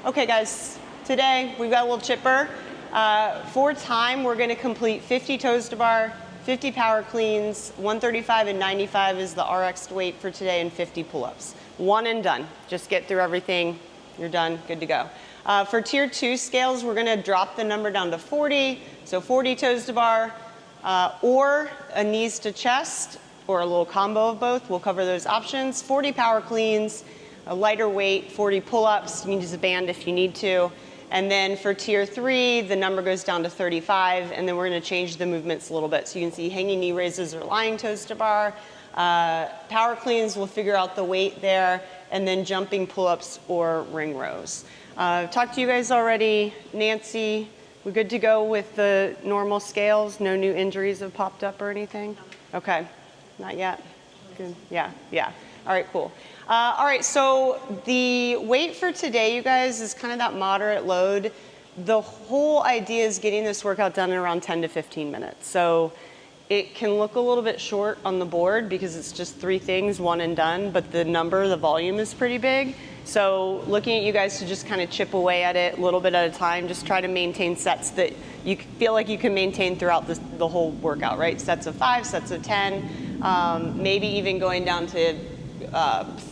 Okay guys, today we've got a little chipper. For time, we're gonna complete 50 toes to bar, 50 power cleans, 135 and 95 is the RX weight for today, and 50 pull-ups. One and done. Just get through everything, you're done, good to go. For tier 2 scales, we're gonna drop the number down to 40, so 40 toes to bar, or a knees to chest, or a little combo of both. We'll cover those options. 40 power cleans, a lighter weight, 40 pull-ups, you can use a band if you need to. And then for tier 3, the number goes down to 35, and then we're gonna change the movements a little bit. So you can see hanging knee raises or lying toes to bar. Power cleans, we'll figure out the weight there, and then jumping pull-ups or ring rows. I've talked to you guys already. Nancy, we good to go with the normal scales? No new injuries have popped up or anything? Okay, not yet? Good, yeah. All right, cool. All right, so the weight for today, you guys, is kind of that moderate load. The whole idea is getting this workout done in around 10 to 15 minutes. So it can look a little bit short on the board because it's just 3 things, one and done, but the volume is pretty big. So looking at you guys to just kind of chip away at it a little bit at a time, just try to maintain sets that you feel like you can maintain throughout the whole workout, right? Sets of 5, sets of 10, maybe even going down to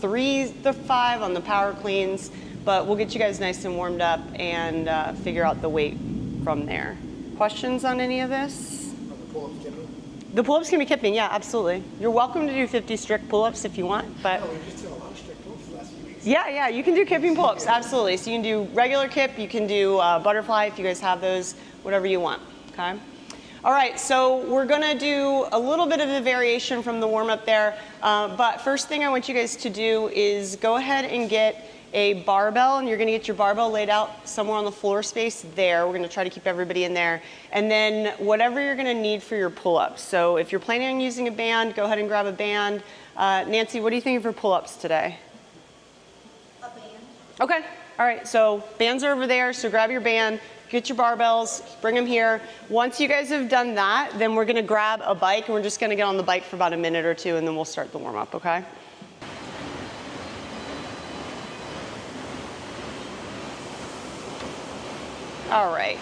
3 to 5 on the power cleans, but we'll get you guys nice and warmed up and figure out the weight from there. Questions on any of this? On the pull-ups, kipping? The pull-ups can be kipping, yeah, absolutely. You're welcome to do 50 strict pull-ups if you want, but... No, we've just done a lot of strict pull-ups the last few weeks. Yeah, you can do kipping pull-ups, absolutely. So you can do regular kip, you can do butterfly if you guys have those, whatever you want, okay? All right, so we're gonna do a little bit of a variation from the warm-up there, but first thing I want you guys to do is go ahead and get a barbell, and you're gonna get your barbell laid out somewhere on the floor space there. We're gonna try to keep everybody in there. And then whatever you're gonna need for your pull-ups. So if you're planning on using a band, go ahead and grab a band. Nancy, what are you thinking for pull-ups today? A band. Okay, all right, so bands are over there, so grab your band. Get your barbells, bring them here. Once you guys have done that, then we're gonna grab a bike and we're just gonna get on the bike for about a minute or 2 and then we'll start the warm up, okay? All right.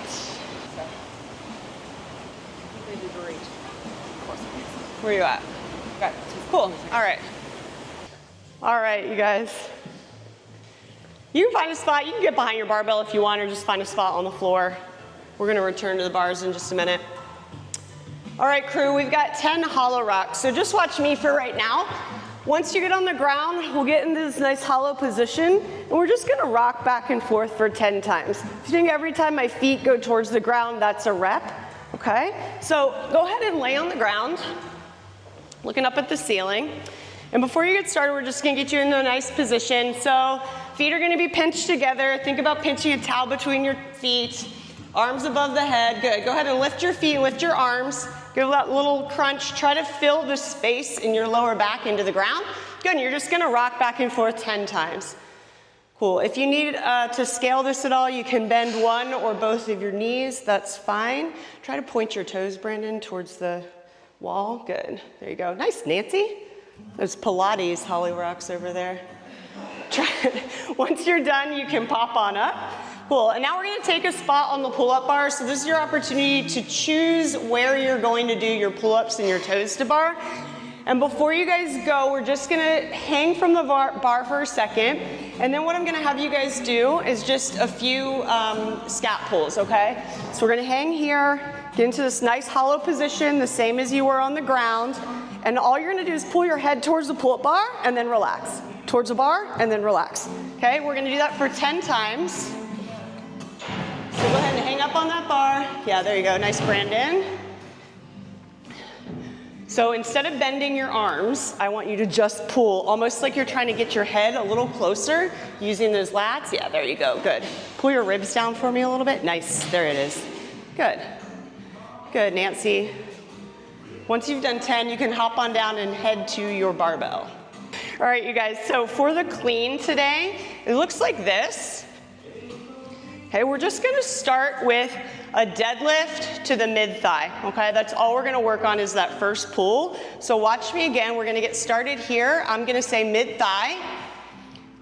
Where are you at? Okay, cool, all right. All right, you guys. You can find a spot, you can get behind your barbell if you want, or just find a spot on the floor. We're gonna return to the bars in just a minute. All right, crew, we've got 10 hollow rocks, so just watch me for right now. Once you get on the ground, we'll get into this nice hollow position, and we're just gonna rock back and forth for 10 times. If you think every time my feet go towards the ground, that's a rep, okay? So go ahead and lay on the ground, looking up at the ceiling. And before you get started, we're just gonna get you into a nice position. So feet are gonna be pinched together. Think about pinching a towel between your feet, arms above the head. Good, go ahead and lift your feet, lift your arms. Give that little crunch. Try to fill the space in your lower back into the ground. Good, and you're just gonna rock back and forth 10 times. Cool, if you need to scale this at all, you can bend one or both of your knees, that's fine. Try to point your toes, Brandon, towards the wall. Good, there you go. Nice, Nancy. Those Pilates holly rocks over there. Try it. Once you're done, you can pop on up. Cool, and now we're gonna take a spot on the pull-up bar. So this is your opportunity to choose where you're going to do your pull-ups and your toes to bar. And before you guys go, we're just gonna hang from the bar for a second. And then what I'm gonna have you guys do is just a few scat pulls, okay? So we're gonna hang here, get into this nice hollow position, the same as you were on the ground. And all you're gonna do is pull your head towards the pull-up bar and then relax. Towards the bar and then relax. Okay, we're gonna do that for 10 times. So go ahead and hang up on that bar. Yeah, there you go, nice, Brandon. So instead of bending your arms, I want you to just pull, almost like you're trying to get your head a little closer using those lats. Yeah, there you go, good. Pull your ribs down for me a little bit. Nice, there it is. Good. Good, Nancy. Once you've done 10, you can hop on down and head to your barbell. All right, you guys, so for the clean today, it looks like this. Okay, we're just gonna start with a deadlift to the mid-thigh, okay? That's all we're gonna work on is that first pull. So watch me again, we're gonna get started here. I'm gonna say mid-thigh,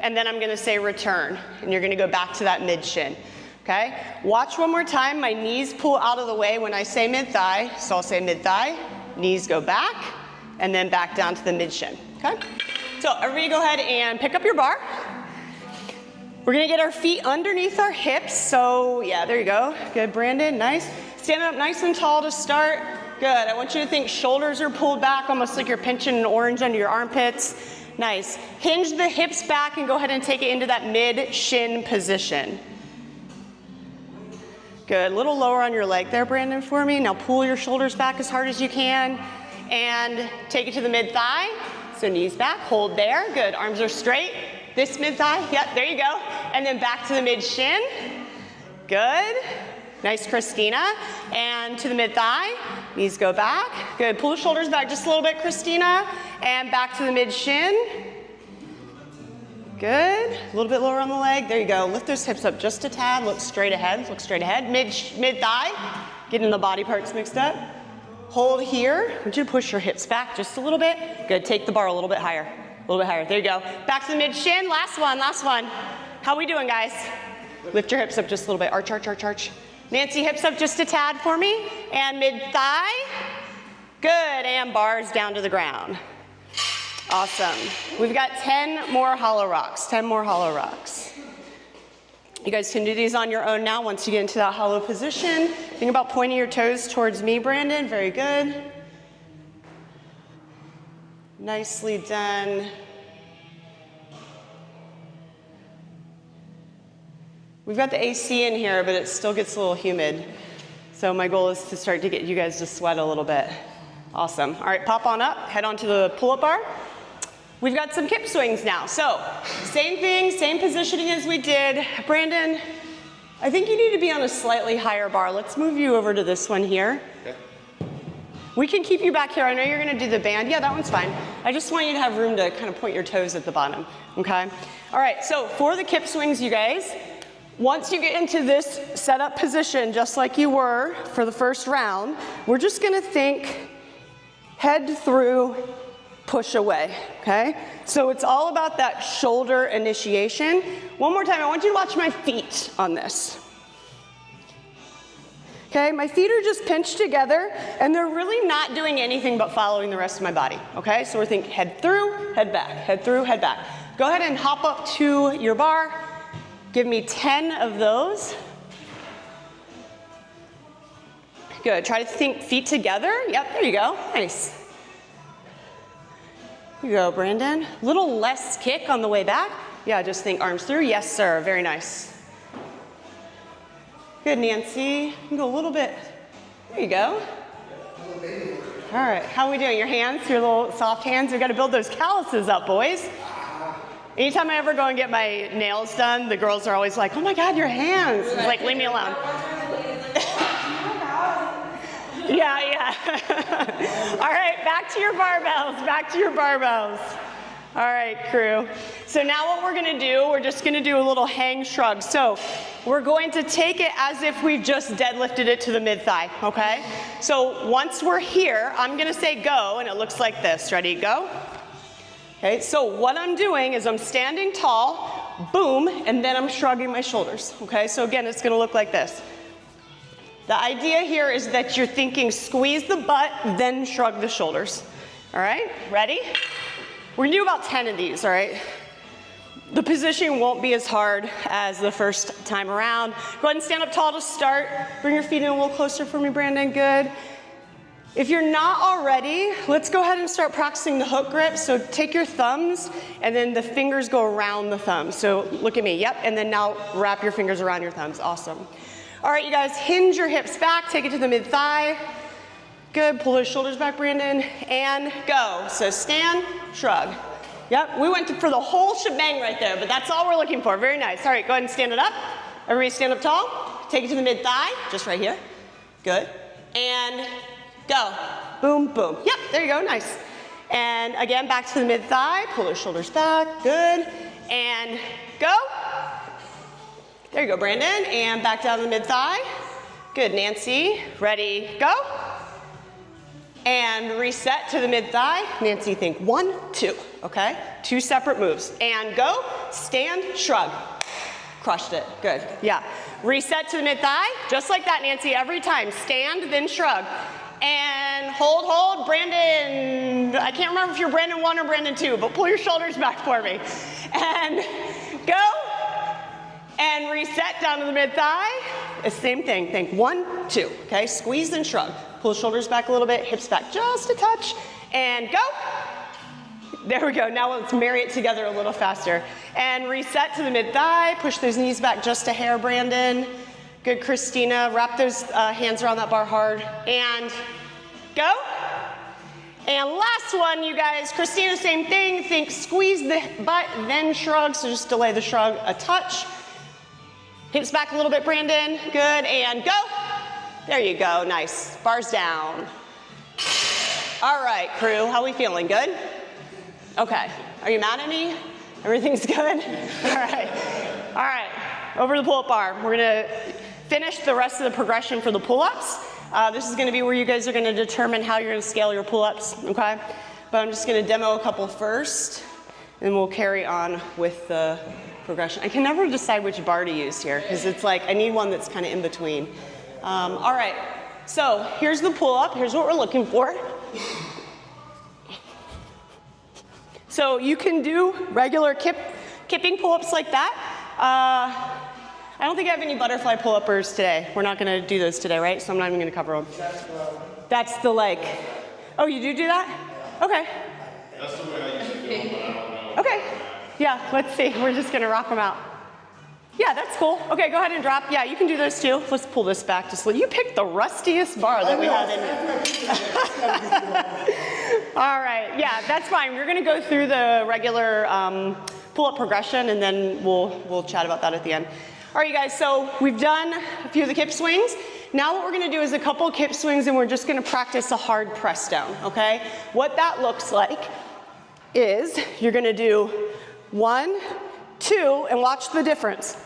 and then I'm gonna say return, and you're gonna go back to that mid shin, okay? Watch one more time, my knees pull out of the way when I say mid thigh, so I'll say mid thigh, knees go back, and then back down to the mid shin, okay? So everybody go ahead and pick up your bar. We're gonna get our feet underneath our hips, so yeah, there you go. Good, Brandon, nice. Stand up nice and tall to start. Good, I want you to think shoulders are pulled back, almost like you're pinching an orange under your armpits. Nice. Hinge the hips back and go ahead and take it into that mid-shin position. Good, a little lower on your leg there, Brandon, for me. Now pull your shoulders back as hard as you can and take it to the mid-thigh. So knees back, hold there. Good, arms are straight. This mid-thigh, yep, there you go. And then back to the mid-shin. Good. Nice, Christina. And to the mid-thigh, knees go back. Good, pull the shoulders back just a little bit, Christina. And back to the mid-shin. Good, a little bit lower on the leg. There you go, lift those hips up just a tad. Look straight ahead, look straight ahead. Mid-thigh, getting the body parts mixed up. Hold here. I want you to push your hips back just a little bit. Good, take the bar a little bit higher. A little bit higher, there you go. Back to the mid-shin, last one, last one. How we doing, guys? Lift your hips up just a little bit, arch, arch, arch, arch. Nancy, hips up just a tad for me. And mid-thigh. Good, and bars down to the ground. Awesome. We've got 10 more hollow rocks, 10 more hollow rocks. You guys can do these on your own now once you get into that hollow position. Think about pointing your toes towards me, Brandon, very good. Nicely done. We've got the AC in here, but it still gets a little humid. So my goal is to start to get you guys to sweat a little bit. Awesome. All right, pop on up, head onto the pull-up bar. We've got some hip swings now. So same thing, same positioning as we did. Brandon, I think you need to be on a slightly higher bar. Let's move you over to this one here. Okay. We can keep you back here. I know you're gonna do the band. Yeah, that one's fine. I just want you to have room to kind of point your toes at the bottom, okay? All right, so for the hip swings, you guys, once you get into this setup position, just like you were for the first round, we're just gonna think head through, push away, okay? So it's all about that shoulder initiation. One more time, I want you to watch my feet on this. Okay, my feet are just pinched together and they're really not doing anything but following the rest of my body, okay? So we're thinking head through, head back, head through, head back. Go ahead and hop up to your bar. Give me 10 of those. Good, try to think feet together. Yep, there you go, nice. Here you go, Brandon. A little less kick on the way back. Yeah, just think arms through. Yes, sir, very nice. Good, Nancy. You can go a little bit. There you go. All right, how are we doing? Your hands, your little soft hands. We've got to build those calluses up, boys. Anytime I ever go and get my nails done, the girls are always like, oh my God, your hands. It's like, leave me alone. Yeah. All right, back to your barbells, back to your barbells. All right, crew. So now what we're gonna do, we're just gonna do a little hang shrug. So we're going to take it as if we've just deadlifted it to the mid-thigh, okay? So once we're here, I'm gonna say go, and it looks like this. Ready, go? Okay, so what I'm doing is I'm standing tall, boom, and then I'm shrugging my shoulders, okay? So again, it's gonna look like this. The idea here is that you're thinking squeeze the butt, then shrug the shoulders. All right, ready? We're gonna do about 10 of these, all right? The position won't be as hard as the first time around. Go ahead and stand up tall to start. Bring your feet in a little closer for me, Brandon, good. If you're not already, let's go ahead and start practicing the hook grip. So take your thumbs and then the fingers go around the thumbs. So look at me, yep, and then now wrap your fingers around your thumbs, awesome. All right, you guys, hinge your hips back, take it to the mid-thigh. Good, pull those shoulders back, Brandon, and go. So stand, shrug. Yep, we went for the whole shebang right there, but that's all we're looking for, very nice. All right, go ahead and stand it up. Everybody stand up tall. Take it to the mid-thigh, just right here. Good, and go. Boom, boom. Yep, there you go, nice. And again, back to the mid-thigh, pull those shoulders back, good, and go. There you go, Brandon, and back down to the mid-thigh. Good, Nancy, ready, go. and reset to the mid-thigh. Nancy, think 1, 2, okay? 2 separate moves. And go, stand, shrug. Crushed it, good, yeah. Reset to the mid-thigh, just like that, Nancy, every time. Stand, then shrug. And hold, Brandon. I can't remember if you're Brandon 1 or Brandon 2, but pull your shoulders back for me. And go, and reset down to the mid-thigh. Same thing, think 1, 2, okay? Squeeze, then shrug. Pull shoulders back a little bit, hips back just a touch, and go. There we go, now let's marry it together a little faster. And reset to the mid-thigh, push those knees back just a hair, Brandon. Good, Christina, wrap those hands around that bar hard, and go. And last one, you guys, Christina, same thing, think squeeze the butt, then shrug, so just delay the shrug a touch. Hips back a little bit, Brandon, good, and go. There you go, nice, bars down. All right, crew, how we feeling, good? Okay, are you mad at me? Everything's good? All right, over the pull-up bar. We're gonna finish the rest of the progression for the pull-ups. This is gonna be where you guys are gonna determine how you're gonna scale your pull-ups, okay? But I'm just gonna demo a couple first, and we'll carry on with the progression. I can never decide which bar to use here, because it's like, I need one that's kind of in between. All right, so here's the pull-up, here's what we're looking for. So you can do regular kipping pull-ups like that. I don't think I have any butterfly pull-uppers today. We're not gonna do those today, right? So I'm not even gonna cover them. That's the like, oh, you do that? Okay. That's the way I used to do them, but I don't know. Okay, yeah, let's see. We're just gonna rock them out. Yeah, that's cool. Okay, go ahead and drop. Yeah, you can do those too. Let's pull this back just a little. You picked the rustiest bar that we had in All right, yeah, that's fine. We're gonna go through the regular pull-up progression, and then we'll chat about that at the end. All right, you guys, so we've done a few of the kip swings. Now what we're gonna do is a couple kip swings, and we're just gonna practice a hard press down, okay? What that looks like is you're gonna do 1, 2, and watch the difference,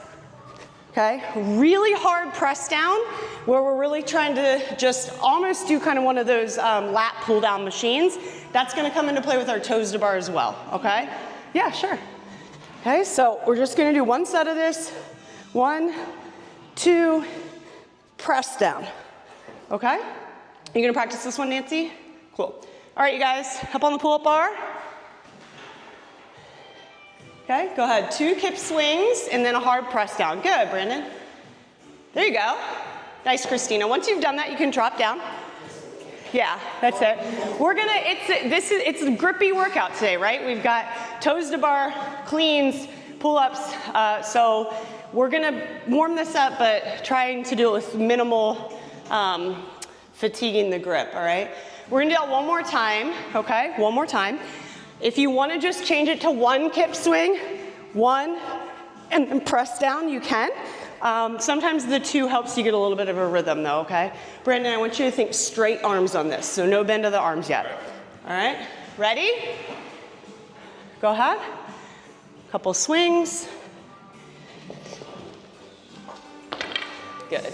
okay? Really hard press down, where we're really trying to just almost do kind of one of those lat pull down machines. That's gonna come into play with our toes to bar as well, okay? Yeah, sure. Okay, so we're just gonna do one set of this. 1, 2, press down, okay? You gonna practice this one, Nancy? Cool. All right, you guys, up on the pull-up bar. Okay, go ahead, 2 kip swings and then a hard press down. Good, Brandon. There you go. Nice, Christina. Once you've done that, you can drop down. Yeah, that's it. We're gonna, it's a grippy workout today, right? We've got toes to bar, cleans, pull-ups, so we're gonna warm this up, but trying to do it with minimal fatiguing the grip, all right? We're gonna do that one more time, okay? One more time. If you wanna just change it to 1 kip swing, 1, and then press down, you can. Sometimes the 2 helps you get a little bit of a rhythm though, okay? Brandon, I want you to think straight arms on this, so no bend of the arms yet. All right, ready? Go ahead. Couple swings. Good.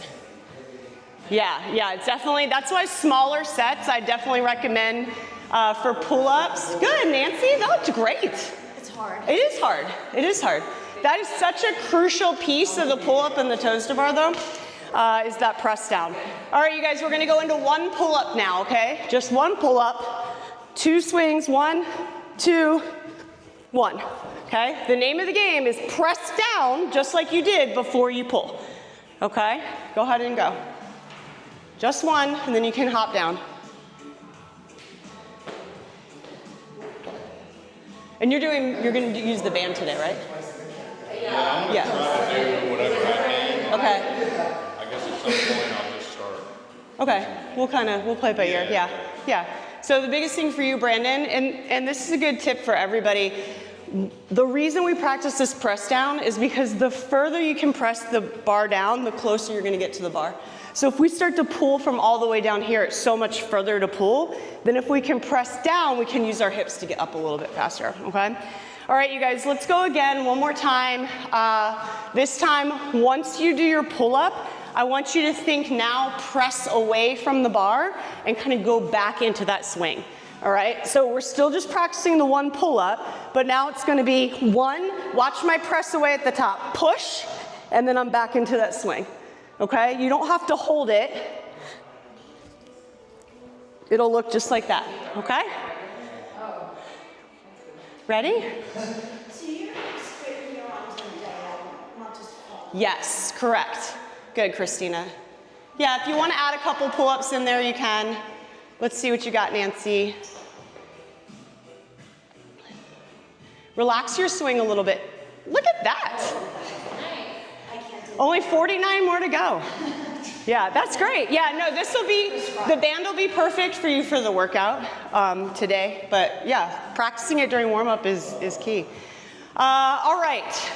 Yeah, it's definitely, that's why smaller sets I definitely recommend for pull-ups. Good, Nancy, that looked great. It's hard. It is hard, it is hard. That is such a crucial piece of the pull-up and the toes to bar though, is that press down. All right, you guys, we're gonna go into 1 pull-up now, okay? Just 1 pull-up, 2 swings, 1, 2, 1, okay? The name of the game is press down just like you did before you pull, okay? Go ahead and go. Just 1, and then you can hop down. And you're gonna use the band today, right? Yeah, I'm gonna try to do whatever I can. Okay. I guess at some point I'll just start. Okay, we'll play by ear, yeah. So the biggest thing for you, Brandon, and this is a good tip for everybody, the reason we practice this press down is because the further you can press the bar down, the closer you're gonna get to the bar. So if we start to pull from all the way down here, it's so much further to pull. Then if we can press down, we can use our hips to get up a little bit faster, okay? All right, you guys, let's go again one more time. This time, once you do your pull-up, I want you to think now, press away from the bar and kind of go back into that swing. All right, so we're still just practicing the one pull-up, but now it's gonna be one, watch my press away at the top, push, and then I'm back into that swing, okay? You don't have to hold it. It'll look just like that, okay? Ready? So you're straightening your arms and not just fall. Yes, correct. Good, Christina. Yeah, if you want to add a couple pull-ups in there, you can. Let's see what you got, Nancy. Relax your swing a little bit. Look at that. Only 49 more to go. Yeah, that's great. Yeah, no, this will be, the band will be perfect for you for the workout today. But yeah, practicing it during warm-up is key. All right,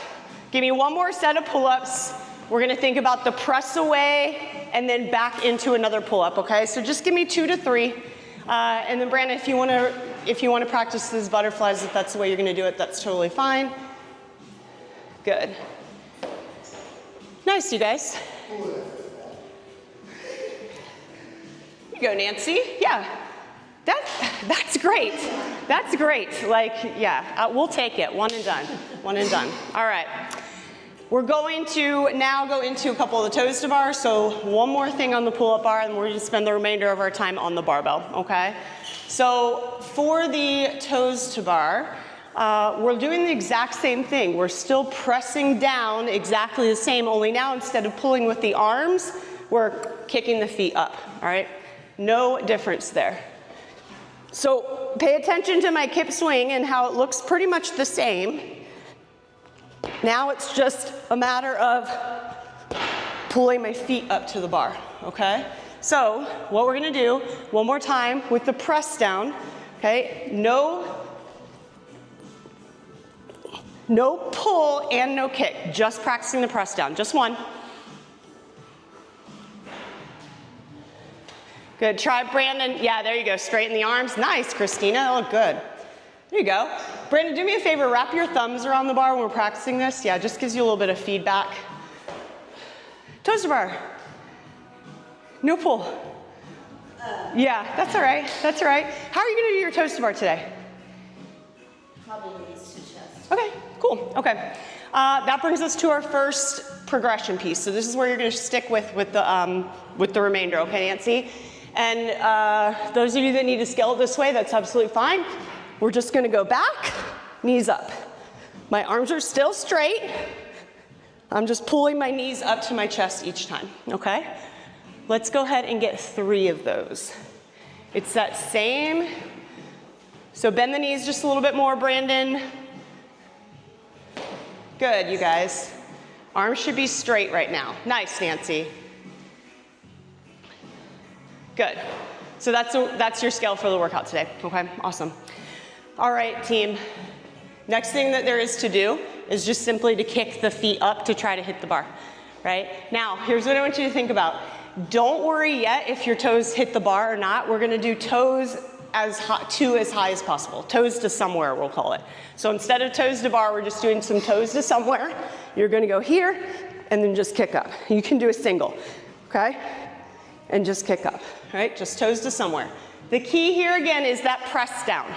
give me one more set of pull-ups. We're gonna think about the press away and then back into another pull-up, okay? So just give me 2 to 3. And then Brandon, if you wanna practice these butterflies, if that's the way you're gonna do it, that's totally fine. Good. Nice, you guys. You go, Nancy. Yeah, that's great. That's great. Like, yeah, we'll take it. One and done. One and done. All right. We're going to now go into a couple of the toes to bar. So one more thing on the pull-up bar, and we're going to spend the remainder of our time on the barbell. Okay. So for the toes to bar, we're doing the exact same thing. We're still pressing down exactly the same, only now instead of pulling with the arms, we're kicking the feet up. All right. No difference there. So pay attention to my kip swing and how it looks pretty much the same. Now it's just a matter of pulling my feet up to the bar, okay? So what we're gonna do, one more time with the press down, okay? No pull and no kick, just practicing the press down, just one. Good, try Brandon. Yeah, there you go, straighten the arms. Nice, Christina, that looked good. There you go. Brandon, do me a favor, wrap your thumbs around the bar when we're practicing this. Yeah, just gives you a little bit of feedback. Toes to bar. No pull. Yeah, that's all right, that's all right. How are you gonna do your toes to bar today? Probably knees to chest. Okay, cool, okay. That brings us to our first progression piece. So this is where you're gonna stick with the remainder, okay, Nancy? And those of you that need to scale it this way, that's absolutely fine. We're just gonna go back, knees up. My arms are still straight. I'm just pulling my knees up to my chest each time, okay? Let's go ahead and get 3 of those. It's that same, so bend the knees just a little bit more, Brandon. Good, you guys. Arms should be straight right now. Nice, Nancy. Good. So that's your scale for the workout today, okay? Awesome. All right, team. Next thing that there is to do is just simply to kick the feet up to try to hit the bar, right? Now, here's what I want you to think about. Don't worry yet if your toes hit the bar or not. We're gonna do toes as high as possible. Toes to somewhere, we'll call it. So instead of toes to bar, we're just doing some toes to somewhere. You're gonna go here and then just kick up. You can do a single, okay? And just kick up, right? Just toes to somewhere. The key here again is that press down.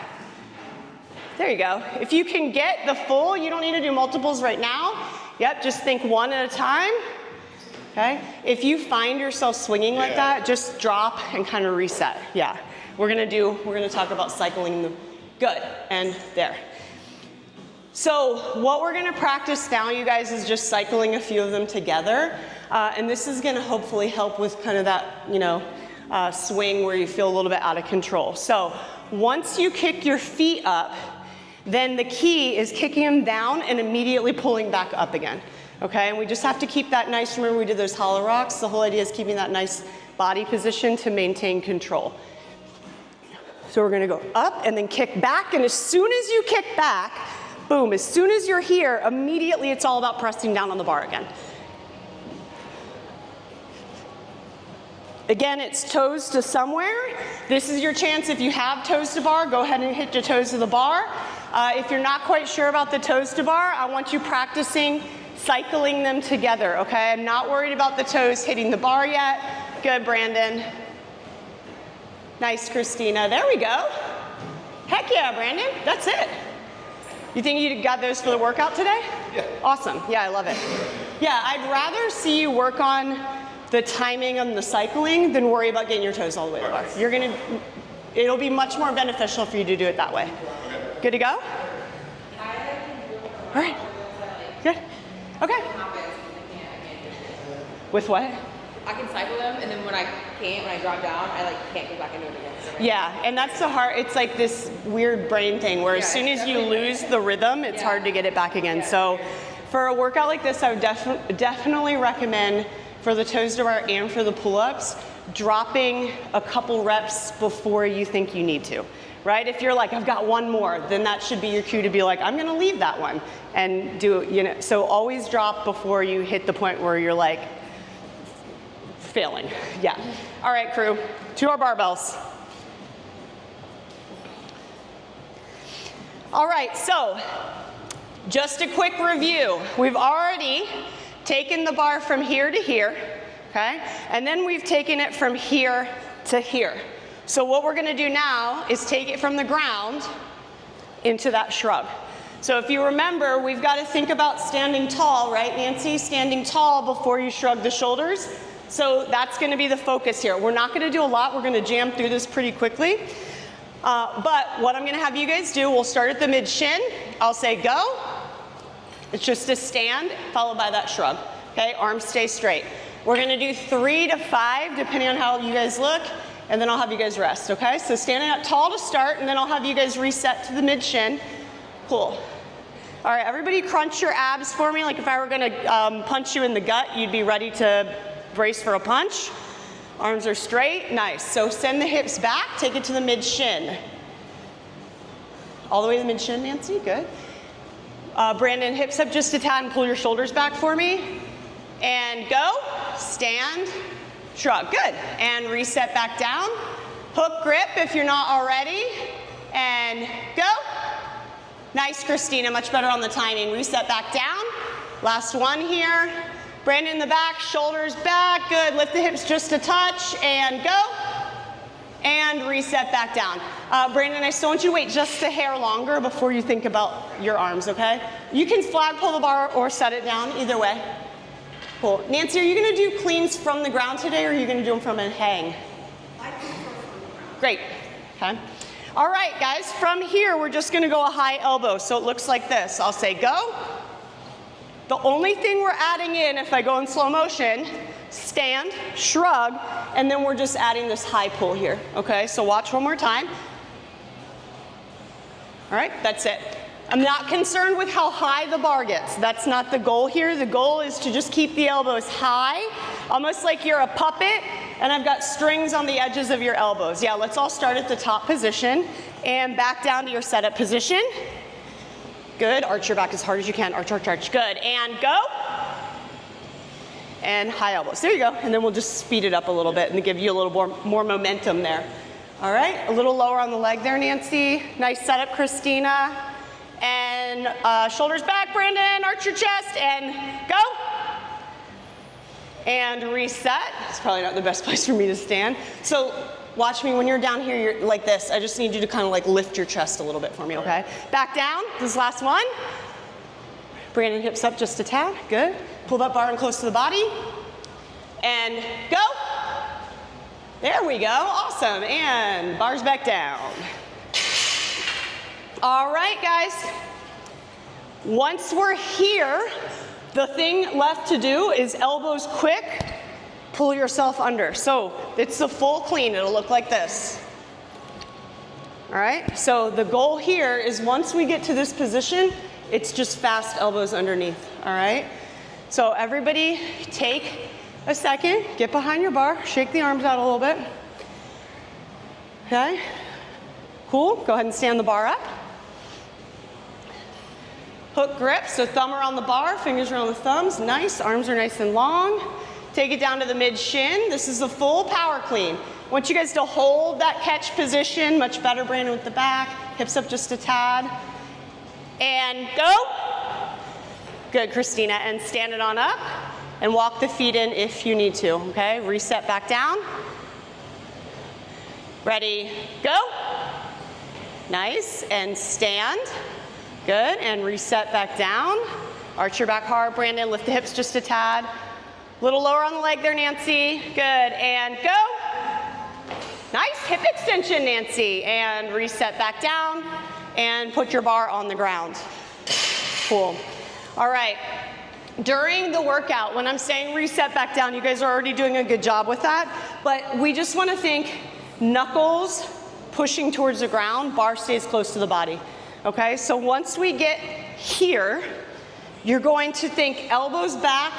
There you go. If you can get the full, you don't need to do multiples right now. Yep, just think one at a time, okay? If you find yourself swinging like that, just drop and kind of reset. Yeah, we're gonna talk about cycling the, good, and there. So what we're gonna practice now, you guys, is just cycling a few of them together. And this is gonna hopefully help with kind of that, swing where you feel a little bit out of control. So once you kick your feet up, then the key is kicking them down and immediately pulling back up again, okay? And we just have to keep that nice, remember we did those hollow rocks? The whole idea is keeping that nice body position to maintain control. So we're gonna go up and then kick back, and as soon as you kick back, boom, as soon as you're here, immediately it's all about pressing down on the bar again. Again, it's toes to somewhere. This is your chance. If you have toes to bar, go ahead and hit your toes to the bar. If you're not quite sure about the toes to bar, I want you practicing cycling them together, okay? I'm not worried about the toes hitting the bar yet. Good, Brandon. Nice, Christina. There we go. Heck yeah, Brandon. That's it. You think you got those for the workout today? Yeah. Awesome. Yeah, I love it. Yeah, I'd rather see you work on the timing on the cycling than worry about getting your toes all the way to the bar. It'll be much more beneficial for you to do it that way. Okay. Good to go? All right. Good. Okay. With what? I can cycle them, and then when I drop down, I can't go back into it again. So Yeah, and that's the hard, it's like this weird brain thing where as soon as you lose the rhythm, it's hard to get it back again. So for a workout like this, I would definitely recommend for the toes to bar and for the pull-ups, dropping a couple reps before you think you need to, right? If you're like, I've got one more, then that should be your cue to be like, I'm gonna leave that one and do, so always drop before you hit the point where you're like, failing. Yeah. All right, crew, to our barbells. All right, so just a quick review. We've already taken the bar from here to here, okay? And then we've taken it from here to here. So what we're gonna do now is take it from the ground into that shrug. So if you remember, we've got to think about standing tall, right, Nancy? Standing tall before you shrug the shoulders. So that's going to be the focus here. We're not going to do a lot. We're going to jam through this pretty quickly. But what I'm going to have you guys do, we'll start at the mid-shin. I'll say go. It's just a stand followed by that shrug. Okay, arms stay straight. We're going to do 3 to 5 depending on how you guys look, and then I'll have you guys rest, okay? So standing up tall to start, and then I'll have you guys reset to the mid-shin. Cool. All right, everybody crunch your abs for me. Like if I were going to punch you in the gut, you'd be ready to brace for a punch. Arms are straight, nice. So send the hips back, take it to the mid-shin. All the way to the mid-shin, Nancy, good. Brandon, hips up just a tad and pull your shoulders back for me. And go, stand, shrug, good. And reset back down. Hook grip if you're not already. And go. Nice, Christina, much better on the timing. Reset back down. Last one here. Brandon in the back, shoulders back, good. Lift the hips just a touch and go. And reset back down. Brandon, I still want you to wait just a hair longer before you think about your arms, okay? You can flag pull the bar or set it down, either way. Cool. Nancy, are you gonna do cleans from the ground today or are you gonna do them from a hang? I prefer from the ground. Great, okay. All right, guys, from here, we're just gonna go a high elbow. So it looks like this. I'll say go. The only thing we're adding in, if I go in slow motion, stand, shrug, and then we're just adding this high pull here, okay? So watch one more time. All right, that's it. I'm not concerned with how high the bar gets. That's not the goal here. The goal is to just keep the elbows high, almost like you're a puppet, and I've got strings on the edges of your elbows. Yeah, let's all start at the top position and back down to your setup position. Good, arch your back as hard as you can. Arch, arch, arch, good. And go. And high elbows, there you go. And then we'll just speed it up a little bit and give you a little more momentum there. All right, a little lower on the leg there, Nancy. Nice setup, Christina. And shoulders back, Brandon, arch your chest, and go. And reset. It's probably not the best place for me to stand. So watch me when you're down here, you're like this. I just need you to kind of like lift your chest a little bit for me, okay? Back down, this last one. Brandon, hips up just a tad, good. Pull that bar in close to the body. And go. There we go, awesome. And bars back down. All right, guys. Once we're here, the thing left to do is elbows quick, pull yourself under. So it's the full clean, it'll look like this. All right, so the goal here is once we get to this position, it's just fast elbows underneath, all right? So everybody take a second, get behind your bar, shake the arms out a little bit. Okay, cool, go ahead and stand the bar up. Hook grip, so thumb around the bar, fingers around the thumbs, nice, arms are nice and long. Take it down to the mid-shin. This is a full power clean. I want you guys to hold that catch position, much better, Brandon, with the back, hips up just a tad. And go. Good, Christina, and stand it on up and walk the feet in if you need to, okay? Reset back down. Ready, go. Nice, and stand. Good, and reset back down. Arch your back hard, Brandon, lift the hips just a tad. Little lower on the leg there, Nancy. Good, and go. Nice, hip extension, Nancy. And reset back down, and put your bar on the ground. Cool. All right, during the workout, when I'm saying reset back down, you guys are already doing a good job with that, but we just wanna think knuckles pushing towards the ground, bar stays close to the body, okay? So once we get here, you're going to think elbows back,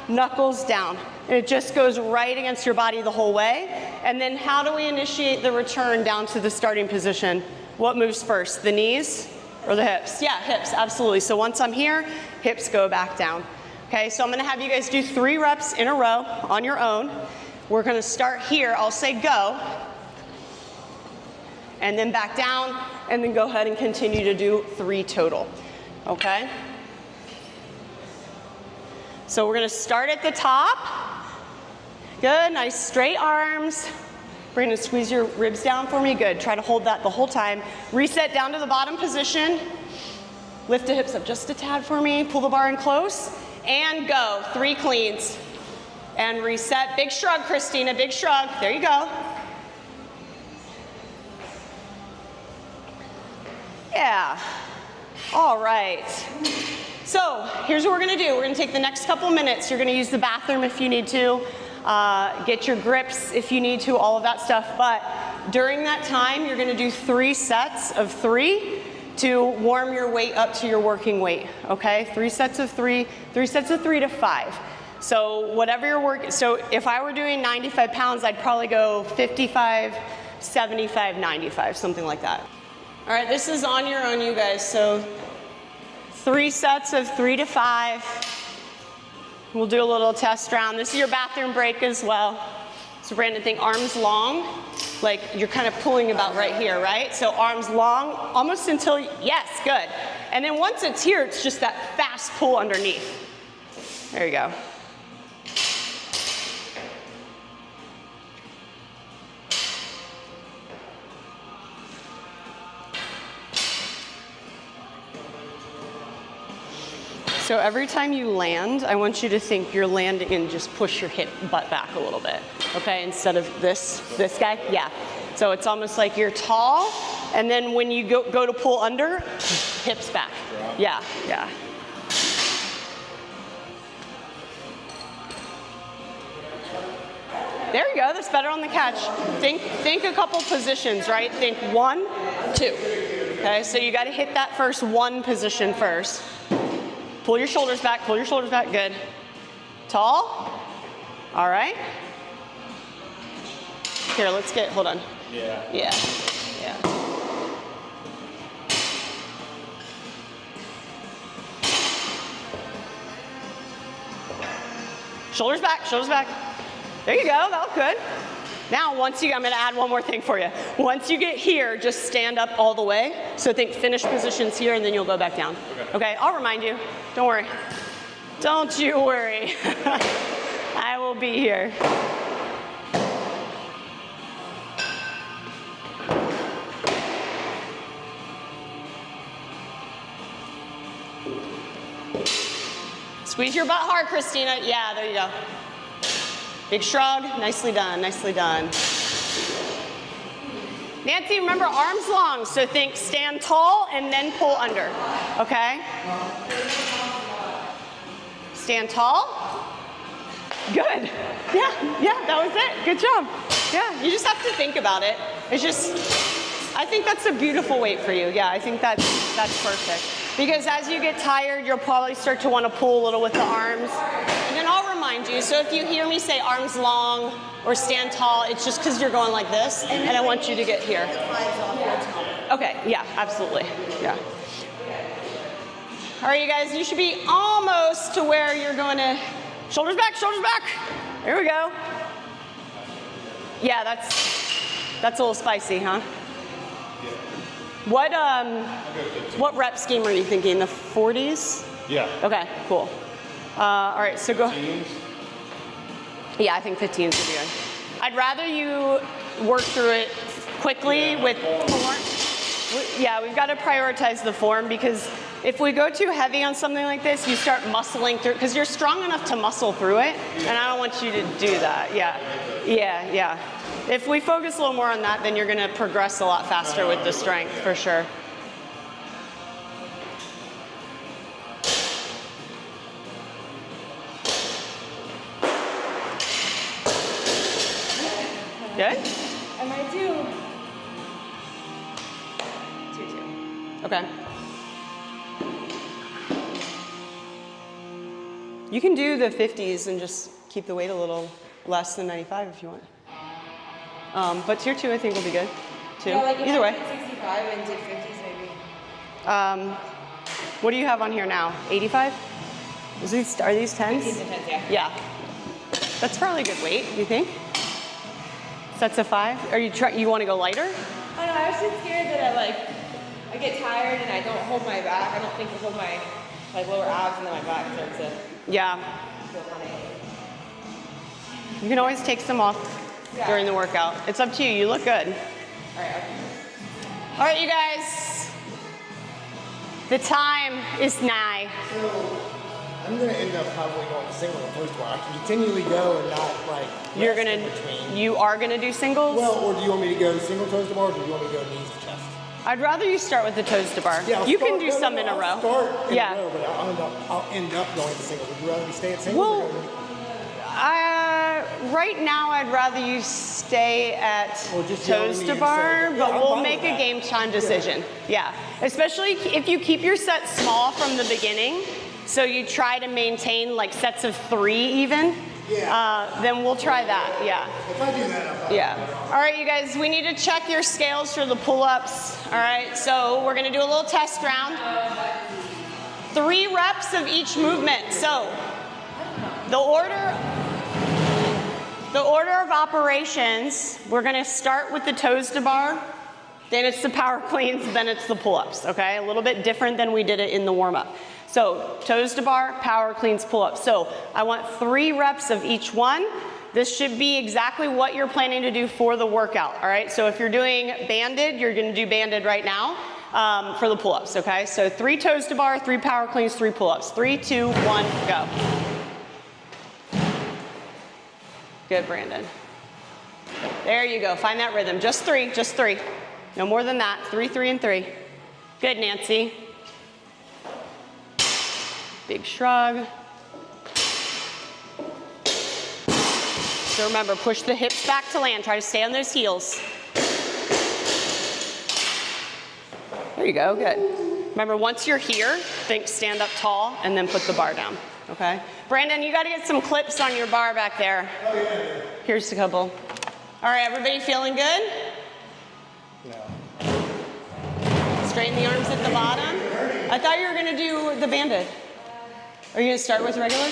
knuckles down. And it just goes right against your body the whole way. And then how do we initiate the return down to the starting position? What moves first, the knees or the hips? Yeah, hips, absolutely. So once I'm here, hips go back down. Okay, so I'm gonna have you guys do 3 reps in a row on your own. We're gonna start here, I'll say go, and then back down, and then go ahead and continue to do 3 total, okay? So we're gonna start at the top. Good, nice straight arms. Brandon, squeeze your ribs down for me. Good, try to hold that the whole time. Reset down to the bottom position. Lift the hips up just a tad for me. Pull the bar in close, and go. 3 cleans. And reset, big shrug, Christina, big shrug. There you go. Yeah, all right. So here's what we're gonna do. We're gonna take the next couple minutes. You're gonna use the bathroom if you need to, get your grips if you need to, all of that stuff. But during that time, you're gonna do 3 sets of 3 to warm your weight up to your working weight, okay? 3 sets of 3, 3 sets of 3 to 5. So whatever your work, so if I were doing 95 pounds, I'd probably go 55, 75, 95, something like that. All right, this is on your own, you guys. So 3 sets of 3 to 5. We'll do a little test round. This is your bathroom break as well. So Brandon, think arms long, like you're kind of pulling about right here, right? So arms long, almost until, yes, good. And then once it's here, it's just that fast pull underneath. There you go. So every time you land, I want you to think you're landing and just push your hip butt back a little bit, okay? Instead of this guy, yeah. So it's almost like you're tall, and then when you go to pull under, hips back. Yeah, yeah. There you go, that's better on the catch. Think a couple positions, right? Think 1, 2. Okay, so you gotta hit that first 1 position first. Pull your shoulders back, good. Tall, all right. Here, let's get, hold on. Yeah. Yeah, yeah. Shoulders back, shoulders back. There you go, that looked good. Now, I'm gonna add one more thing for you. Once you get here, just stand up all the way. So think finish positions here, and then you'll go back down. Okay, I'll remind you. Don't worry. Don't you worry. I will be here. Squeeze your butt hard, Christina. Yeah, there you go. Big shrug, nicely done, nicely done. Nancy, remember arms long, so think stand tall and then pull under, okay? Stand tall. Good. Yeah, that was it. Good job. Yeah, you just have to think about it. It's just, I think that's a beautiful weight for you. Yeah, I think that's perfect. Because as you get tired, you'll probably start to want to pull a little with the arms. And then I'll remind you, so if you hear me say arms long or stand tall, it's just because you're going like this, and I want you to get here. Okay, yeah, absolutely, yeah. All right, you guys, you should be almost to where you're going to, shoulders back, shoulders back. There we go. Yeah, that's a little spicy, huh? What rep scheme are you thinking? The 40s? Yeah. Okay, cool. All right, so go. Teams? Yeah, I think 15 is good. I'd rather you work through it quickly with form. Yeah, we've got to prioritize the form because if we go too heavy on something like this, you start muscling through, because you're strong enough to muscle through it, and I don't want you to do that. Yeah. If we focus a little more on that, then you're going to progress a lot faster with the strength, for sure. Good? I might do 2-2. Okay. You can do the 50s and just keep the weight a little less than 95 if you want. But tier 2 I think will be good, too. Yeah, like if Either I way. did 65 and did 50s maybe. What do you have on here now? 85? Are these 10s? 50s and 10s, yeah. Yeah. That's probably a good weight, you think? Sets of 5? Are you want to go lighter? I know, I was just scared that I get tired and I don't hold my back. I don't think I hold my lower abs and then my back starts to Yeah. feel funny. You can always take some off during the workout. It's up to you. You look good. All right, okay. All right, you guys. The time is nigh. So I'm gonna end up probably going to single and post bar. I can continually go and not like You're rest gonna, in between. you are gonna do singles? Well, or do you want me to go single toes to bar, or do you want me to go knees to chest? I'd rather you start with the toes to bar. Yeah, I'll You start- can do no, some no, in a I'll row. Start in Yeah. a row, but I'll end up going to singles. Would you rather me stay at singles? Well, or go to right now I'd rather you stay at Or just yell at toes me to and bar, say, but yeah, I'm we'll fine make with a that. game time decision. Yeah. Especially if you keep your sets small from the beginning, so you try to maintain like sets of 3 even. Yeah. Then we'll try that. Yeah. If I do that, I'm fine. Yeah. All right, you guys, we need to check your scales for the pull-ups. All right, so we're gonna do a little test round. 3 reps of each movement. So the order of operations, we're gonna start with the toes to bar, then it's the power cleans, then it's the pull-ups, okay? A little bit different than we did it in the warm-up. So toes to bar, power cleans, pull-ups. So I want 3 reps of each one. This should be exactly what you're planning to do for the workout, all right? So if you're doing banded, you're gonna do banded right now for the pull-ups, okay? So 3 toes to bar, 3 power cleans, 3 pull-ups. 3, 2, 1, go. Good, Brandon. There you go, find that rhythm. Just 3, just 3. No more than that, 3, 3, and 3. Good, Nancy. Big shrug. So remember, push the hips back to land. Try to stay on those heels. There you go, good. Remember, once you're here, think stand up tall and then put the bar down, okay? Brandon, you gotta get some clips on your bar back there. Here's a couple. All right, everybody feeling good? No. Straighten the arms at the bottom. I thought you were gonna do the banded. Are you gonna start with regular?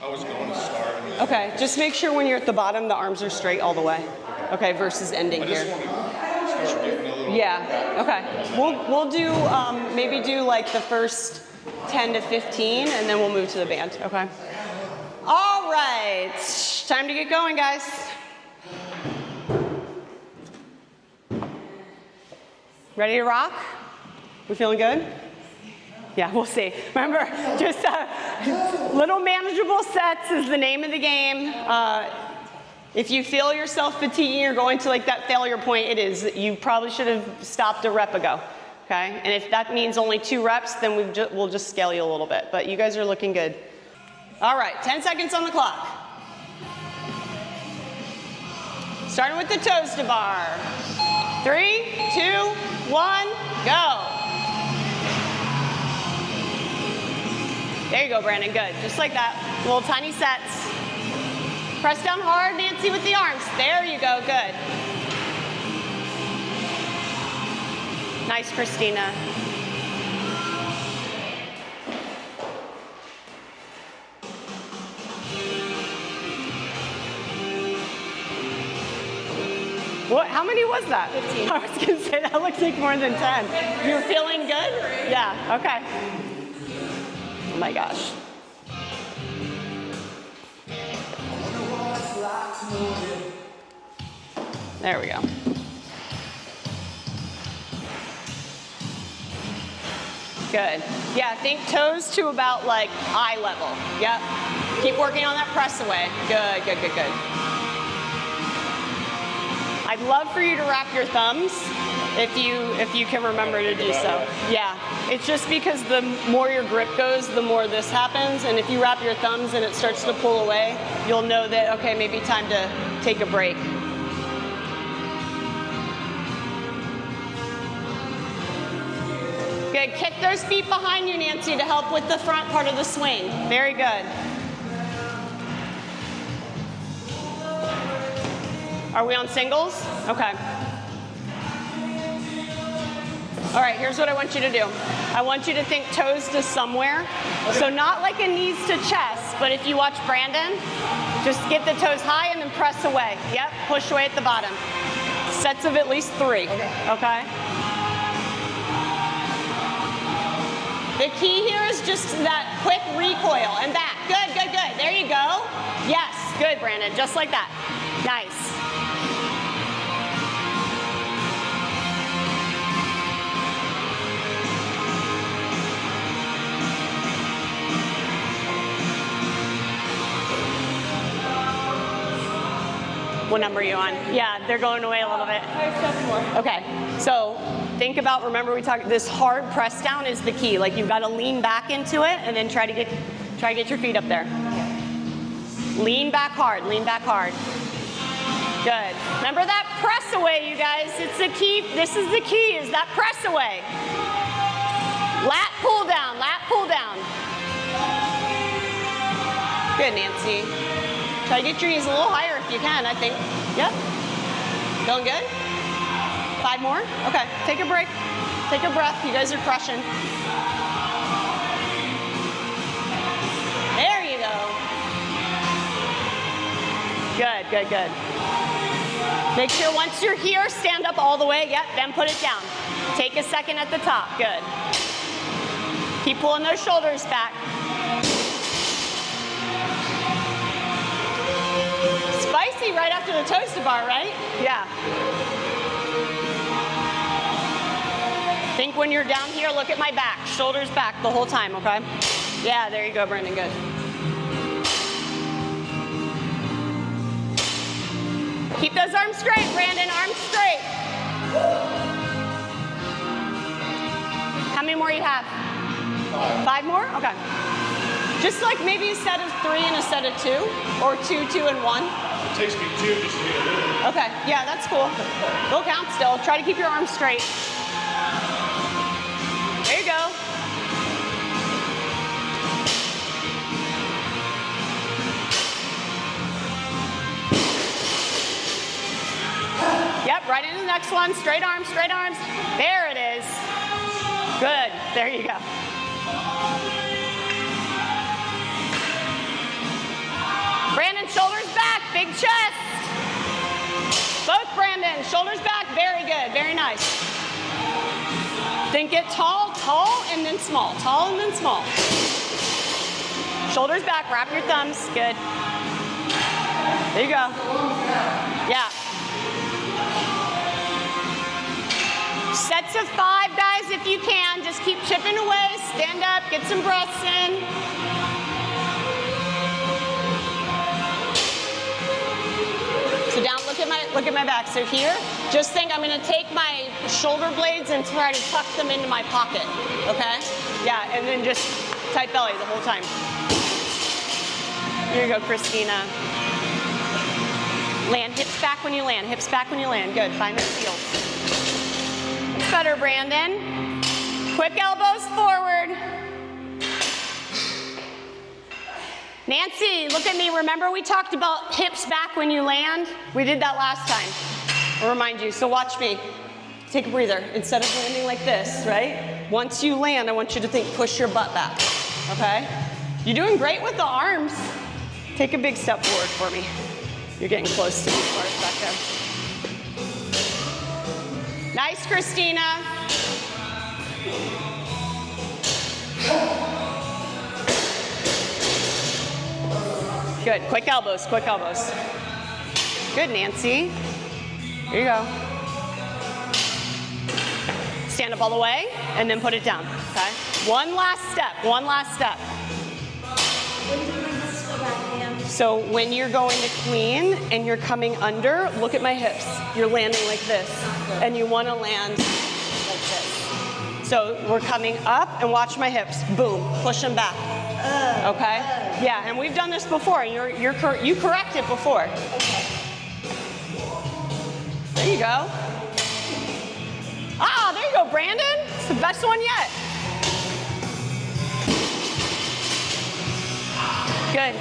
I was going to start. Okay, just make sure when you're at the bottom, the arms are straight all the way. Okay, versus ending I just here. want to start getting a little. Yeah, okay. We'll do, maybe do like the first 10 to 15, and then we'll move to the band, okay? All right, time to get going, guys. Ready to rock? We feeling good? Yeah, we'll see. Remember, just little manageable sets is the name of the game. If you feel yourself fatiguing or going to like that failure point, it is. You probably should have stopped a rep ago, okay? And if that means only 2 reps, then we'll just scale you a little bit. But you guys are looking good. All right, 10 seconds on the clock. Starting with the toes to bar. 3, 2, 1, go. There you go, Brandon, good. Just like that, little tiny sets. Press down hard, Nancy, with the arms. There you go, good. Nice, Christina. What, how many was that? 15. I was gonna say that looks like more than 10. You're feeling good? Yeah, okay. Oh my gosh. There we go. Good. Yeah, think toes to about like eye level. Yep. Keep working on that press away. Good, good, good, good. I'd love for you to wrap your thumbs if you can remember to do so. Yeah. It's just because the more your grip goes, the more this happens. And if you wrap your thumbs and it starts to pull away, you'll know that, okay, maybe time to take a break. Good. Kick those feet behind you, Nancy, to help with the front part of the swing. Very good. Are we on singles? Okay. All right, here's what I want you to do. I want you to think toes to somewhere. Okay. So not like a knees to chest, but if you watch Brandon, just get the toes high and then press away. Yep, push away at the bottom. Sets of at least 3. Okay? The key here is just that quick recoil and back. Good, good, good. There you go. Yes, good, Brandon. Just like that. Nice. What number are you on? Yeah, they're going away a little bit. 7 more. Okay, so think about, remember we talked, this hard press down is the key. Like you've got to lean back into it and then try to get your feet up there. Lean back hard, lean back hard. Good. Remember that press away, you guys. It's the key. This is the key, is that press away. Lat pull down, lat pull down. Good, Nancy. Try to get your knees a little higher if you can, I think. Yep. Going good? 5 more? Okay, take a break. Take a breath, you guys are crushing. There you go. Good, good, good. Make sure once you're here, stand up all the way. Yep, then put it down. Take a second at the top, good. Keep pulling those shoulders back. Spicy right after the toes to bar, right? Yeah. Think when you're down here, look at my back. Shoulders back the whole time, okay? Yeah, there you go, Brandon, good. Keep those arms straight, Brandon, arms straight. How many more you have? 5 more? Okay. Just like maybe a set of 3 and a set of 2, or 2, 2, and 1. It takes me 2 just to get a little. Okay, yeah, that's cool. They'll count still. Try to keep your arms straight. There you go. Yep, right into the next one. Straight arms, straight arms. There it is. Good, there you go. Brandon, shoulders back, big chest. Both Brandon, shoulders back, very good, very nice. Then get tall, tall, and then small. Tall and then small. Shoulders back, wrap your thumbs, good. There you go. Yeah. Sets of 5, guys, if you can. Just keep chipping away, stand up, get some breaths in. So down, look at my back. So here, just think I'm gonna take my shoulder blades and try to tuck them into my pocket, okay? Yeah, and then just tight belly the whole time. Here you go, Christina. Land, hips back when you land, hips back when you land. Good, find those heels. It's better, Brandon. Quick elbows forward. Nancy, look at me. Remember we talked about hips back when you land? We did that last time. I'll remind you, so watch me. Take a breather. Instead of landing like this, right? Once you land, I want you to think, push your butt back, okay? You're doing great with the arms. Take a big step forward for me. You're getting close to these bars back there. Nice, Christina. Good, quick elbows, quick elbows. Good, Nancy. Here you go. Stand up all the way, and then put it down, okay? One last step, one last step. When do my hips go back in? So when you're going to clean and you're coming under, look at my hips. You're landing like this, and you want to land like this. So we're coming up, and watch my hips. Boom, push them back. Okay? Yeah, and we've done this before. You correct it before. Okay. There you go. Ah, there you go, Brandon. It's the best one yet. Good.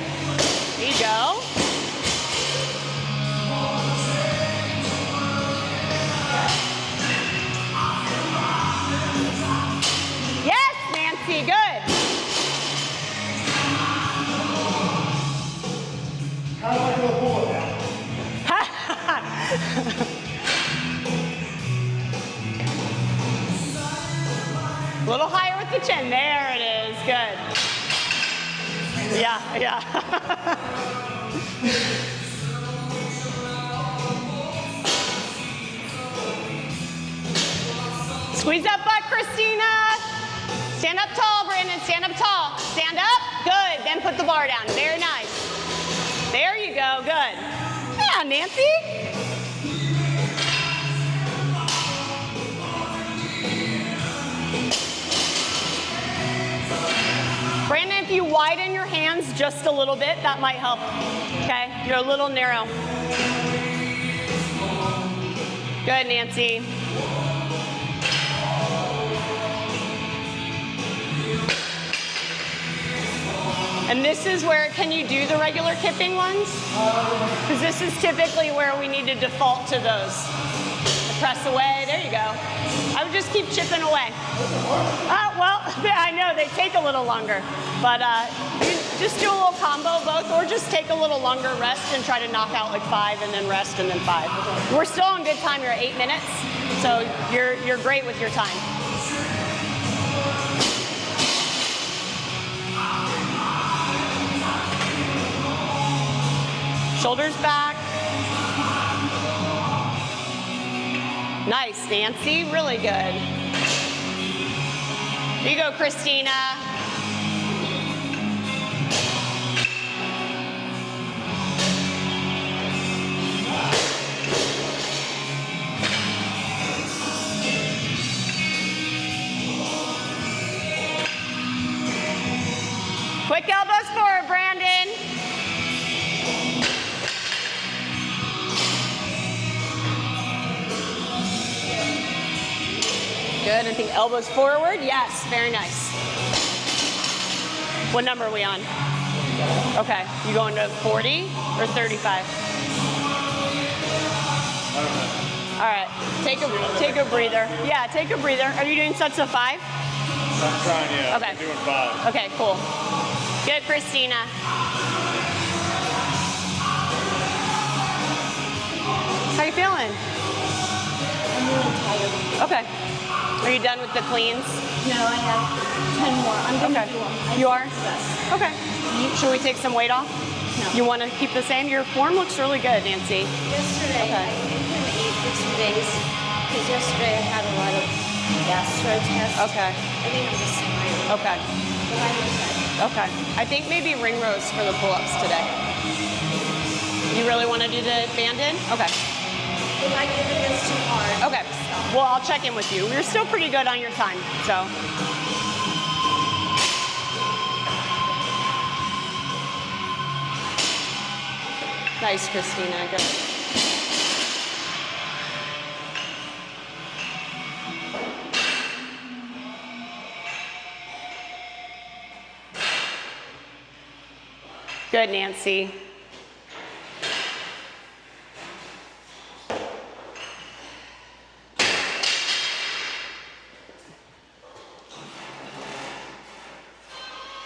There you go. Yes, Nancy, good. How do I do a pull-up now? A little higher with the chin. There it is. Good. Yeah, yeah. Squeeze that butt, Christina. Stand up tall, Brandon. Stand up tall. Stand up. Good. Then put the bar down. Very nice. There you go. Good. Yeah, Nancy. Brandon, if you widen your hands just a little bit, that might help. Okay, you're a little narrow. Good, Nancy. And this is where, can you do the regular kipping ones? Because this is typically where we need to default to those. Press away, there you go. I would just keep chipping away. Well, I know, they take a little longer. But you just do a little combo both, or just take a little longer rest and try to knock out like 5 and then rest and then 5. We're still on good time, you're at 8 minutes. So you're great with your time. Shoulders back. Nice, Nancy, really good. Here you go, Christina. Quick elbows forward, Brandon. Good, I think elbows forward. Yes, very nice. What number are we on? Okay, you going to 40 or 35? All right, take a breather. Yeah, take a breather. Are you doing sets of 5? I'm trying, yeah. Okay. I'm doing 5. Okay, cool. Good, Christina. How you feeling? I'm really tired. Okay. Are you done with the cleans? No, I have 10 more. I'm going to do them. You are? Yes. Okay. Should we take some weight off? No. You want to keep the same? Your form looks really good, Nancy. Yesterday, Okay. I couldn't eat for 2 days because yesterday I had a lot of gastro tests. Okay. I think I'm just tired. Okay. But I'm okay. Okay. I think maybe ring rows for the pull-ups today. You really want to do the band-in? Okay. If I give it gets too hard. Okay. Well, I'll check in with you. You're still pretty good on your time, so. Nice, Christina. Good. Good, Nancy.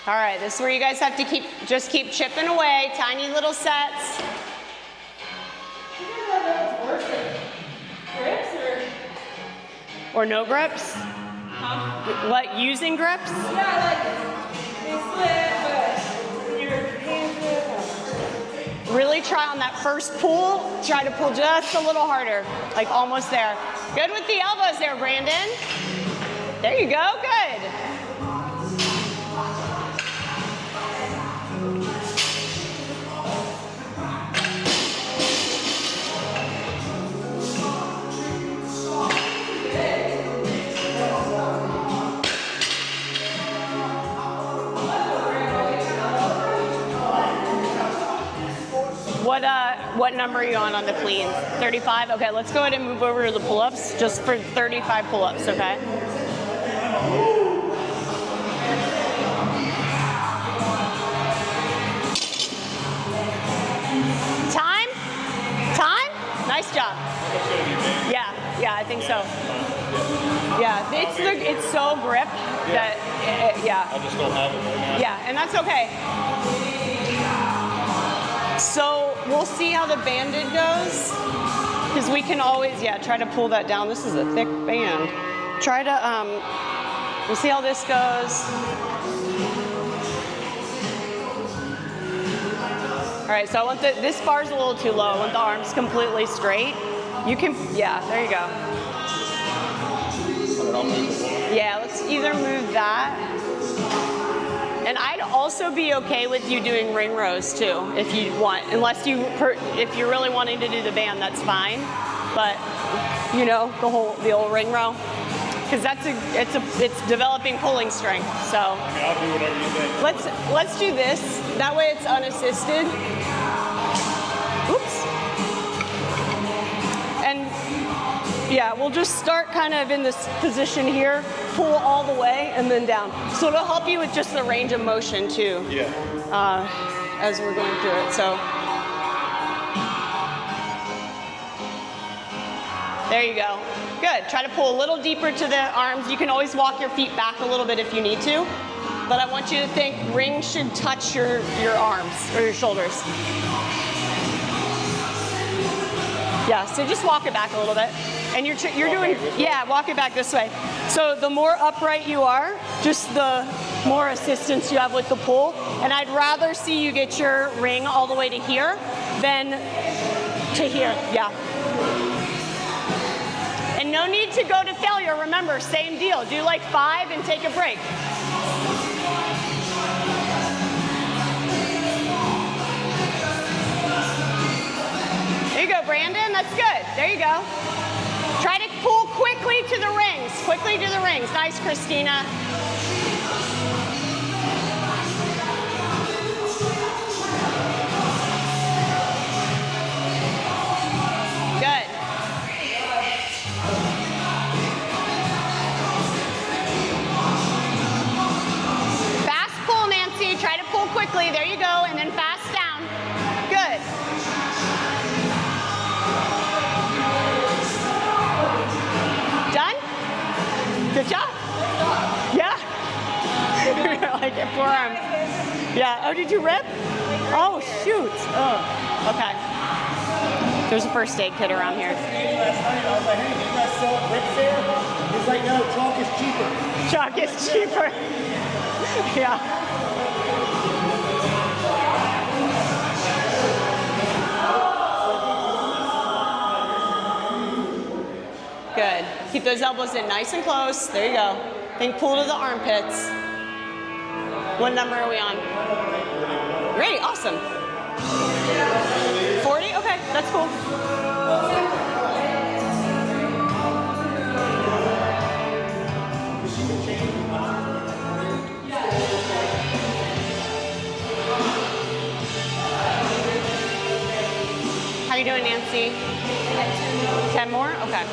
All right, this is where you guys have to just keep chipping away, tiny little sets. Grips or? Or no grips? Huh? What, using grips? Yeah, like they slip, but your hands slip. Really try on that first pull, try to pull just a little harder, like almost there. Good with the elbows there, Brandon. There you go, good. What number are you on the cleans? 35? Okay, let's go ahead and move over to the pull-ups, just for 35 pull-ups, okay? Time? Time? Nice job. Yeah, I think so. Yeah, it's so grip that, yeah. I just don't have it right now. Yeah, and that's okay. So we'll see how the banded goes, because we can always, try to pull that down. This is a thick band. Try to, we'll see how this goes. All right, so I want this bar's a little too low. I want the arms completely straight. You can, yeah, there you go. Yeah, let's either move that. And I'd also be okay with you doing ring rows too, if you want. Unless if you're really wanting to do the band, that's fine. But you know, the old ring row, because it's developing pulling strength. So I mean, I'll do whatever you think. let's do this. That way it's unassisted. Oops. And yeah, we'll just start kind of in this position here, pull all the way, and then down. So it'll help you with just the range of motion too. Yeah. As we're going through it. So there you go. Good. Try to pull a little deeper to the arms. You can always walk your feet back a little bit if you need to. But I want you to think ring should touch your arms or your shoulders. Yeah, so just walk it back a little bit. And you're doing, walk it back this way. So the more upright you are, just the more assistance you have with the pull. And I'd rather see you get your ring all the way to here than to here, yeah. And no need to go to failure. Remember, same deal. Do like 5 and take a break. There you go, Brandon. That's good. There you go. Try to pull quickly to the rings. Quickly to the rings. Nice, Christina. Good. Fast pull, Nancy. Try to pull quickly. There you go. And then fast down. Good. Done? Good job. Yeah. Like it, forearms. Yeah. Oh, did you rip? Oh, shoot. Oh, okay. There's a first aid kit around here. Last night, I was like, hey, you guys sell bricks there? He's like, no, chalk is cheaper. Chalk is cheaper. Yeah. Good. Keep those elbows in nice and close. There you go. Then pull to the armpits. What number are we on? Great, awesome. 40? Okay, that's cool. How you doing, Nancy? 10 more? Okay.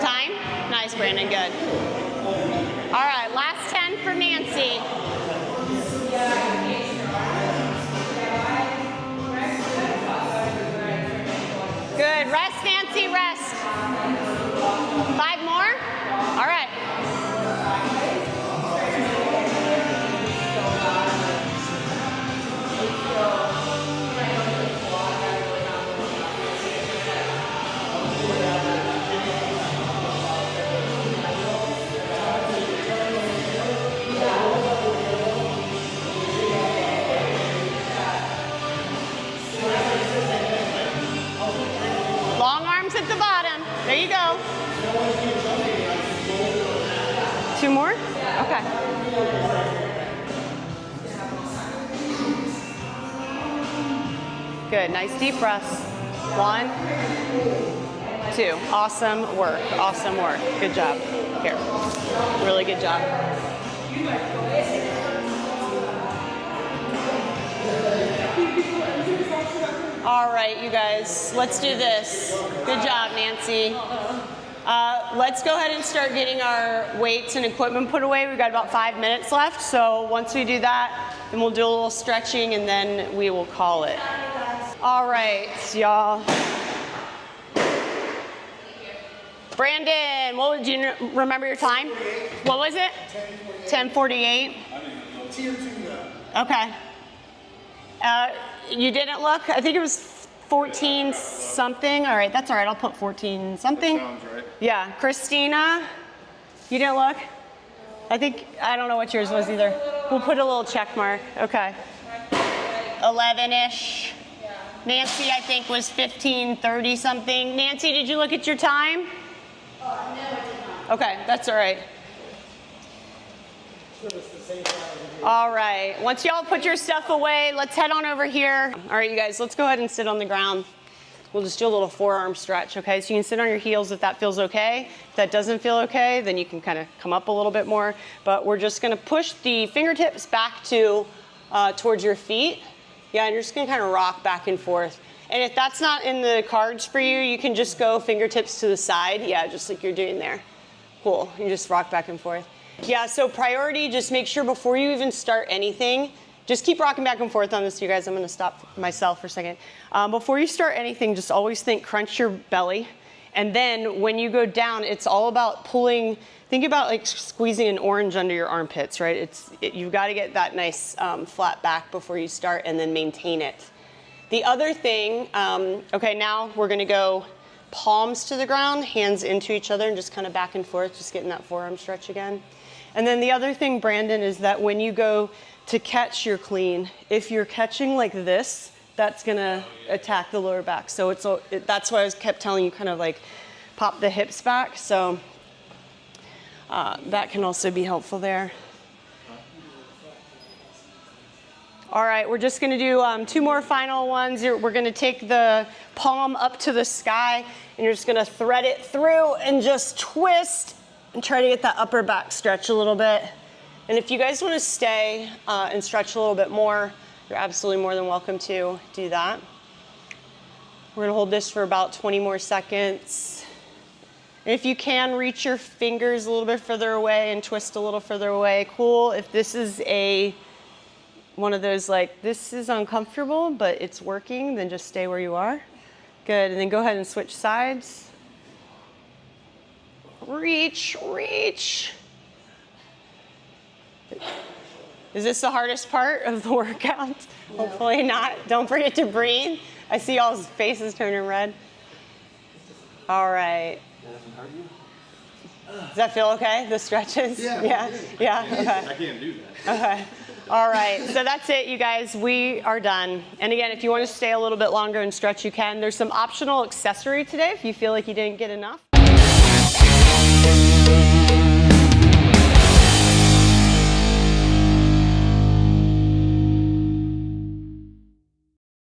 Time? Nice, Brandon, good. All right, last 10 for Nancy. Good, rest, Nancy, rest. 5 more? All right. There you go. 2 more? Okay. Good, nice deep breaths. 1, 2. Awesome work, awesome work. Good job. Here, really good job. All right, you guys, let's do this. Good job, Nancy. Let's go ahead and start getting our weights and equipment put away. We've got about 5 minutes left, so once we do that, then we'll do a little stretching and then we will call it. All right, y'all. Brandon, do you remember your time? What was it? 10:48. Tier 2 though. Okay. You didn't look? I think it was 14 something. All right, that's all right. I'll put 14 something. That sounds right. Yeah. Christina, you didn't look? I don't know what yours was either. We'll put a little check mark. Okay. 11-ish. Nancy, I think, was 15:30 something. Nancy, did you look at your time? No, I did not. Okay, that's all right. All right, once y'all put your stuff away, let's head on over here. All right, you guys, let's go ahead and sit on the ground. We'll just do a little forearm stretch, okay? So you can sit on your heels if that feels okay. If that doesn't feel okay, then you can kind of come up a little bit more. But we're just gonna push the fingertips back to towards your feet. Yeah, and you're just gonna kind of rock back and forth. And if that's not in the cards for you, you can just go fingertips to the side. Yeah, just like you're doing there. Cool, you just rock back and forth. Yeah, so priority, just make sure before you even start anything, just keep rocking back and forth on this, you guys. I'm gonna stop myself for a second. Before you start anything, just always think crunch your belly. And then when you go down, it's all about pulling, think about like squeezing an orange under your armpits, right? You've gotta get that nice flat back before you start and then maintain it. The other thing, okay, now we're gonna go palms to the ground, hands into each other, and just kind of back and forth, just getting that forearm stretch again. And then the other thing, Brandon, is that when you go to catch your clean, if you're catching like this, that's gonna attack the lower back. So that's why I kept telling you kind of like pop the hips back. So that can also be helpful there. All right, we're just gonna do 2 more final ones. We're gonna take the palm up to the sky and you're just gonna thread it through and just twist and try to get that upper back stretch a little bit. And if you guys wanna stay and stretch a little bit more, you're absolutely more than welcome to do that. We're gonna hold this for about 20 more seconds. And if you can, reach your fingers a little bit further away and twist a little further away, cool. If this is one of those like, this is uncomfortable, but it's working, then just stay where you are. Good, and then go ahead and switch sides. Reach, reach. Is this the hardest part of the workout? No. Hopefully not. Don't forget to breathe. I see y'all's faces turning red. All right. Does that feel okay, the stretches? Yeah. Okay. I can't do that. Okay. All right, so that's it, you guys. We are done. And again, if you want to stay a little bit longer and stretch, you can. There's some optional accessory today if you feel like you didn't get enough.